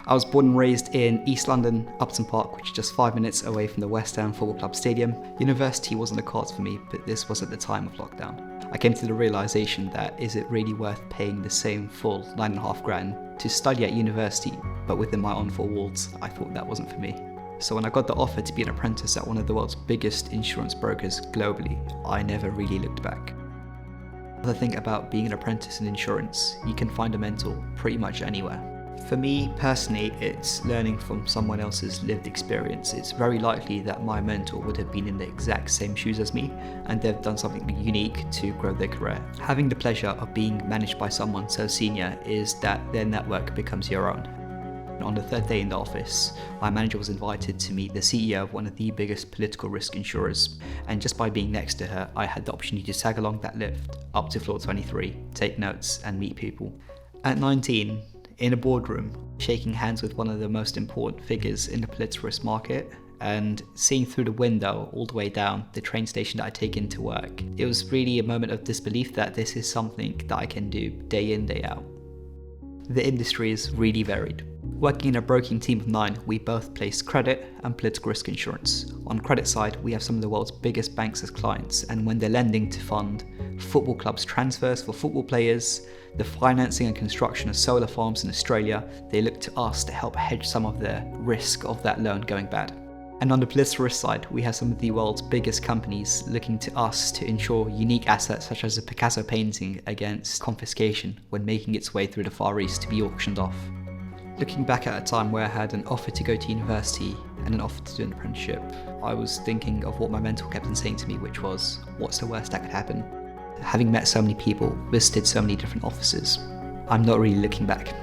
I was born and raised in East London, Upton Park, which is just 5 minutes away from the West Ham Football Club stadium. University wasn't the cards for me, but this was at the time of lockdown. I came to the realisation that is it really worth paying the same full 9.5 grand to study at university, but within my own four walls? I thought that wasn't for me. So when I got the offer to be an apprentice at one of the world's biggest insurance brokers globally, I never really looked back. The thing about being an apprentice in insurance, you can find a mentor pretty much anywhere. For me personally, it's learning from someone else's lived experience. It's very likely that my mentor would have been in the exact same shoes as me, and they've done something unique to grow their career. Having the pleasure of being managed by someone so senior is that their network becomes your own. On the third day in the office, my manager was invited to meet the CEO of one of the biggest political risk insurers, and just by being next to her, I had the opportunity to tag along that lift up to floor 23, take notes and meet people. At 19, in a boardroom, shaking hands with one of the most important figures in the political risk market, and seeing through the window all the way down the train station that I take into work, it was really a moment of disbelief that this is something that I can do day in, day out. The industry is really varied. Working in a broking team of 9, we both place credit and political risk insurance. On credit side, we have some of the world's biggest banks as clients, and when they're lending to fund football clubs' transfers for football players, the financing and construction of solar farms in Australia, they look to us to help hedge some of the risk of that loan going bad. And on the political risk side, we have some of the world's biggest companies looking to us to insure unique assets such as a Picasso painting against confiscation when making its way through the Far East to be auctioned off. Looking back at a time where I had an offer to go to university and an offer to do an apprenticeship, I was thinking of what my mentor kept on saying to me, which was, what's the worst that could happen? Having met so many people, visited so many different offices, I'm not really looking back.